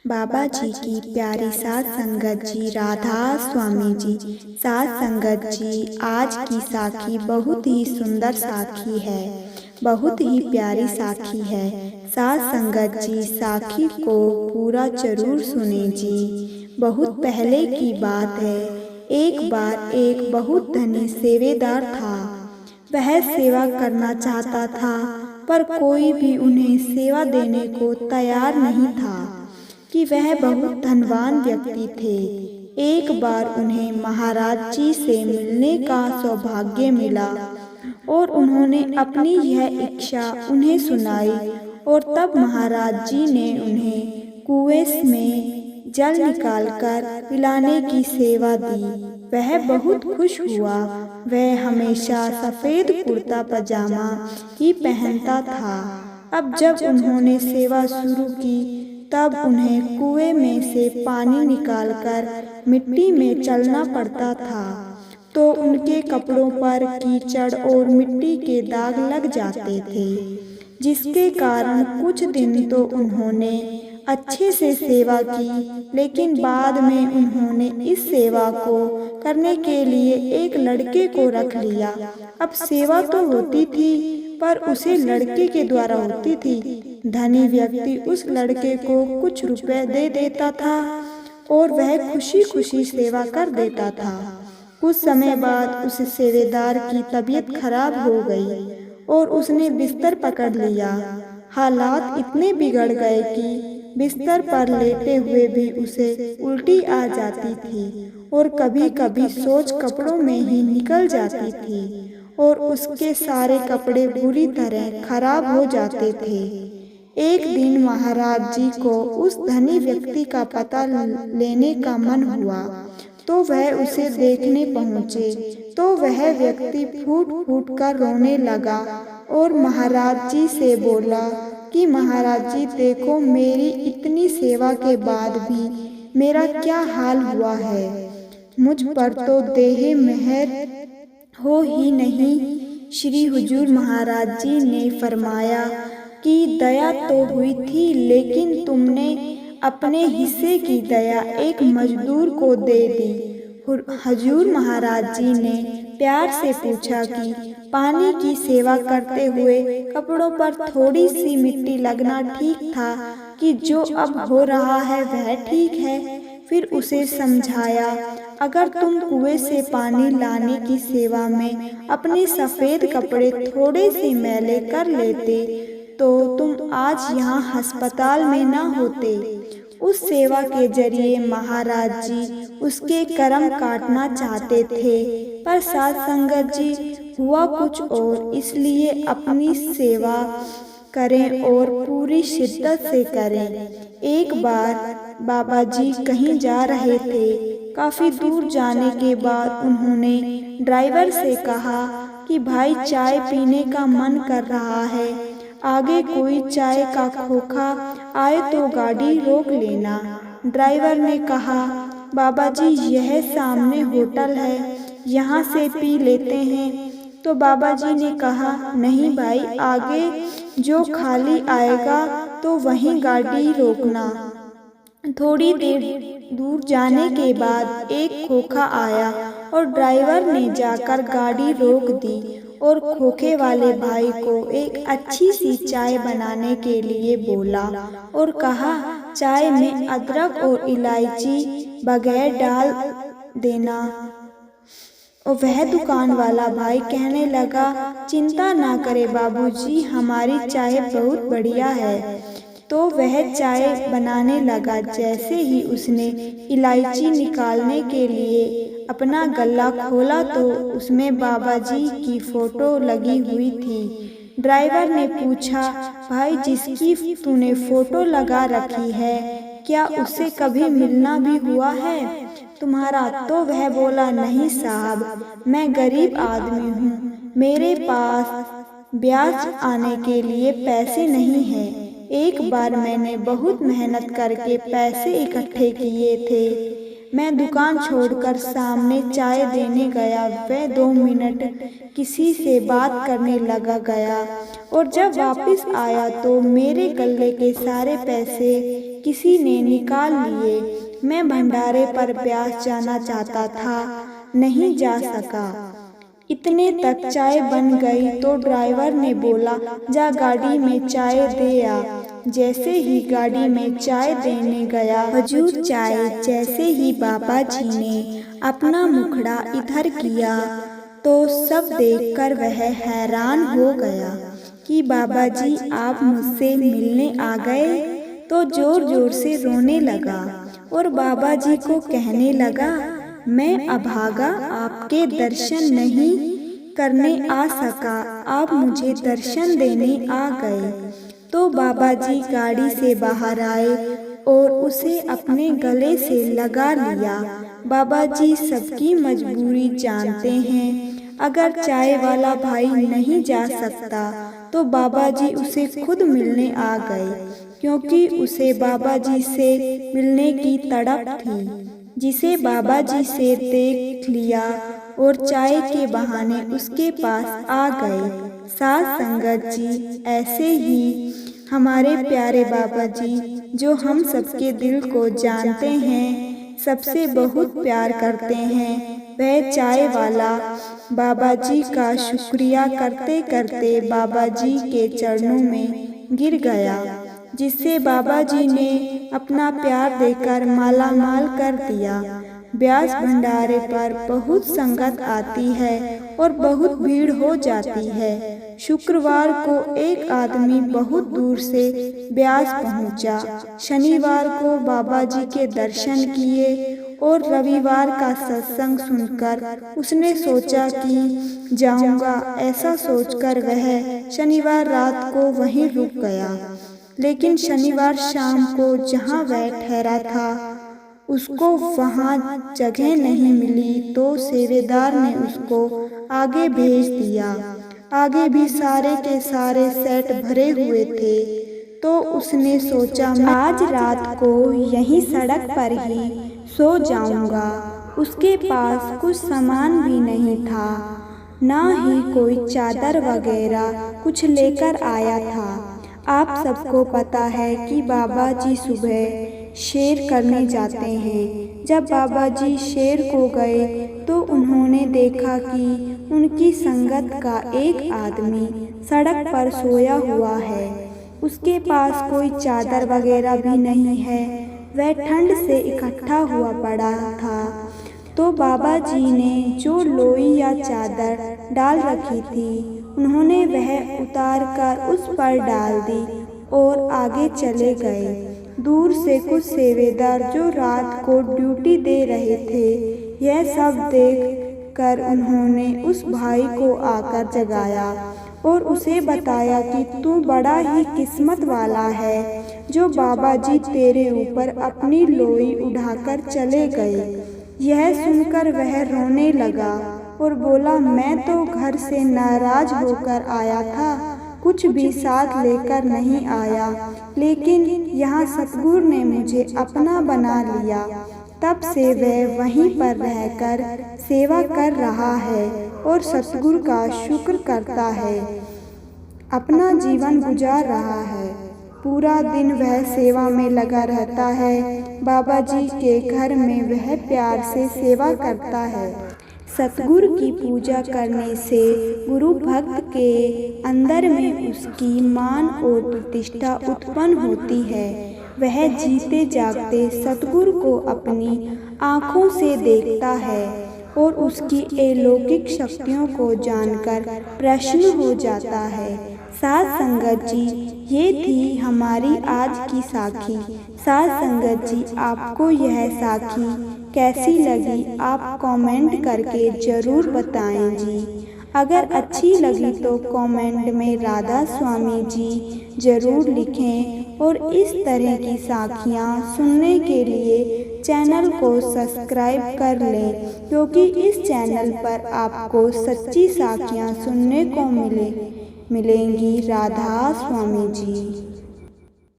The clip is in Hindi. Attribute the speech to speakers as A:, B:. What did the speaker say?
A: बाबा जी की प्यारी सात संगत जी, राधा स्वामी जी। सात संगत जी, आज की साखी बहुत ही सुंदर साखी है, बहुत ही प्यारी साखी है। सात संगत जी, साखी को पूरा जरूर सुने जी। बहुत पहले की बात है, एक बार एक बहुत धनी सेवेदार था। वह सेवा करना चाहता था, पर कोई भी उन्हें सेवा देने को तैयार नहीं था कि वह बहुत धनवान व्यक्ति थे। एक बार उन्हें महाराज जी से मिलने का सौभाग्य मिला और उन्होंने अपनी यह इच्छा उन्हें सुनाई, और तब महाराज जी ने उन्हें कुएं में जल निकालकर पिलाने की सेवा दी। वह बहुत खुश हुआ। वह हमेशा सफ़ेद कुर्ता पजामा ही पहनता था। अब जब उन्होंने सेवा शुरू की, तब उन्हें कुएं में से पानी निकालकर मिट्टी में चलना पड़ता था, तो उनके कपड़ों पर कीचड़ और मिट्टी के दाग लग जाते थे, जिसके कारण कुछ दिन तो उन्होंने अच्छे से सेवा की, लेकिन बाद में उन्होंने इस सेवा को करने के लिए एक लड़के को रख लिया। अब सेवा तो होती थी, पर उसे लड़के के द्वारा होती थी। धनी व्यक्ति उस लड़के को कुछ रुपए दे देता था और वह खुशी खुशी सेवा कर देता था। कुछ समय बाद उस सेवेदार की तबीयत खराब हो गई और उसने बिस्तर पकड़ लिया। हालात इतने बिगड़ गए कि बिस्तर पर लेटे हुए भी उसे उल्टी आ जाती थी और कभी कभी सोच कपड़ों में ही निकल जाती थी और उसके सारे कपड़े बुरी तरह खराब हो जाते थे। एक दिन महाराज जी को उस धनी व्यक्ति का पता लेने का मन हुआ, तो वह उसे देखने पहुँचे। तो वह व्यक्ति फूट फूट कर रोने लगा और महाराज जी से बोला कि महाराज जी, देखो, मेरी इतनी सेवा के बाद भी मेरा क्या हाल हुआ है। मुझ पर तो देह मेहर हो ही नहीं। श्री हुजूर महाराज जी ने फरमाया कि दया तो हुई थी, लेकिन तुमने अपने हिस्से की दया एक मजदूर को दे दी। हुजूर महाराज जी ने प्यार से पूछा कि पानी की सेवा करते हुए कपड़ों पर थोड़ी सी मिट्टी लगना ठीक था कि जो अब हो रहा है वह ठीक है। फिर उसे समझाया, अगर तुम कुएं से पानी लाने की सेवा में अपने सफ़ेद कपड़े थोड़े से मैले कर लेते, तो तुम आज यहाँ अस्पताल में न होते। उस सेवा के जरिए महाराज जी उसके कर्म काटना चाहते थे, पर सात संगत जी हुआ कुछ और, इसलिए अपनी सेवा करें और पूरी शिद्दत से करें। एक बार बाबा जी कहीं जा रहे थे। काफ़ी दूर जाने के बाद उन्होंने ड्राइवर से कहा कि भाई, चाय पीने का मन कर रहा है, आगे कोई चाय का खोखा आए तो गाड़ी रोक लेना। ड्राइवर ने कहा, बाबा जी, यह सामने होटल है, यहाँ से पी लेते हैं। तो बाबा जी ने कहा, नहीं भाई, आगे जो खाली आएगा तो वहीं गाड़ी रोकना। थोड़ी देर दूर जाने के बाद एक खोखा आया और ड्राइवर ने जाकर गाड़ी रोक दी और खोखे वाले भाई को एक अच्छी सी चाय बनाने के लिए बोला और कहा, चाय में अदरक और इलायची बगैर डाल देना। और वह दुकान वाला भाई कहने लगा, चिंता ना करे बाबूजी, हमारी चाय बहुत बढ़िया है। तो वह चाय बनाने लगा। जैसे ही उसने इलायची निकालने के लिए अपना गल्ला खोला, तो उसमें बाबा जी की फ़ोटो लगी हुई थी। ड्राइवर ने पूछा, भाई, जिसकी तूने फ़ोटो लगा रखी है, क्या उससे कभी मिलना भी हुआ है तुम्हारा? तो वह बोला, नहीं साहब, मैं गरीब आदमी हूँ, मेरे पास ब्याज आने के लिए पैसे नहीं हैं। एक बार मैंने बहुत मेहनत करके पैसे इकट्ठे किए थे। मैं दुकान छोड़कर सामने चाय देने गया। वह 2 मिनट किसी से बात करने लगा गया और जब वापस आया तो मेरे गल्ले के सारे पैसे किसी ने निकाल लिए। मैं भंडारे पर ब्यास जाना चाहता था, नहीं जा सका। इतने तक चाय बन गई तो ड्राइवर ने बोला, जा गाड़ी में चाय दे आ। जैसे ही गाड़ी में चाय देने गया, हुजूर चाय। जैसे ही बाबा जी ने अपना मुखड़ा इधर किया तो सब देखकर वह हैरान हो गया कि बाबा जी आप मुझसे मिलने आ गए। तो जोर जोर से रोने लगा और बाबा जी को कहने लगा, मैं अभागा आपके दर्शन नहीं करने आ सका, आप मुझे दर्शन देने आ गए। तो बाबा जी गाड़ी से बाहर आए और उसे अपने गले से लगा लिया। बाबा जी सबकी मजबूरी जानते हैं। अगर चाय वाला भाई नहीं जा सकता तो बाबा जी उसे खुद मिलने आ गए, क्योंकि उसे बाबा जी से मिलने की तड़प थी। जिसे बाबा जी से देख लिया और चाय के बहाने उसके पास आ गए। साध संगत जी, ऐसे ही हमारे प्यारे बाबा जी जो हम सबके दिल को जानते हैं, सबसे बहुत प्यार करते हैं, वह चाय वाला बाबा जी का शुक्रिया करते करते बाबा जी के चरणों में गिर गया, जिससे बाबा जी ने अपना प्यार देकर माला माल कर दिया। ब्यास भंडारे पर बहुत संगत आती है और बहुत भीड़ हो जाती है। शुक्रवार को एक आदमी बहुत दूर से ब्यास पहुंचा। शनिवार को बाबा जी के दर्शन किए और रविवार का सत्संग सुनकर उसने सोचा कि जाऊंगा। ऐसा सोचकर वह शनिवार रात को वहीं रुक गया। लेकिन शनिवार शाम को जहां वह ठहरा था उसको वहां जगह नहीं मिली, तो सेवेदार ने उसको आगे भेज दिया। आगे भी सारे के सारे सेट भरे हुए थे। तो उसने सोचा, मैं आज रात को यहीं सड़क पर ही सो जाऊंगा। उसके पास कुछ सामान भी नहीं था, ना ही कोई चादर वगैरह कुछ लेकर आया था। आप सबको पता है कि बाबा जी सुबह शेर करने जाते हैं। जब बाबा जी शेर को गए तो उन्होंने देखा कि उनकी संगत का एक आदमी सड़क पर सोया हुआ है। उसके पास कोई चादर वगैरह भी नहीं है, वह ठंड से इकट्ठा हुआ पड़ा था। तो बाबा जी ने जो लोई या चादर डाल रखी थी, उन्होंने वह उतार कर उस पर डाल दी और आगे चले गए। दूर से कुछ सेवेदार जो रात को ड्यूटी दे रहे थे, यह सब देख कर उन्होंने उस भाई को आकर जगाया और उसे बताया कि तू बड़ा ही किस्मत वाला है, जो बाबा जी तेरे ऊपर अपनी लोई उठाकर चले गए। यह सुनकर वह रोने लगा और बोला, मैं तो घर से नाराज होकर आया था, कुछ भी साथ लेकर नहीं आया, लेकिन यहाँ सतगुरु ने मुझे अपना बना लिया। तब से वह वहीं पर रहकर सेवा कर रहा है और सतगुरु का शुक्र करता है, अपना जीवन गुजार रहा है। पूरा दिन वह सेवा में लगा रहता है। बाबा जी के घर में वह प्यार से सेवा करता है। सतगुरु की पूजा करने से गुरु भक्त के अंदर में उसकी मान और प्रतिष्ठा उत्पन्न होती है। वह जीते जागते सतगुरु को अपनी आँखों से देखता है और उसकी अलौकिक शक्तियों को जानकर प्रसन्न हो जाता है। साध संगत जी, ये थी हमारी आज की साखी। साध संगत जी, आपको यह साखी कैसी लगी आप कमेंट करके ज़रूर बताएं जी। अगर अच्छी लगी तो कमेंट में राधा स्वामी जी ज़रूर लिखें और इस तरह की साखियाँ सुनने के लिए चैनल को सब्सक्राइब कर लें, क्योंकि इस चैनल पर आपको सच्ची साखियाँ सुनने को मिलेंगी। राधा स्वामी जी।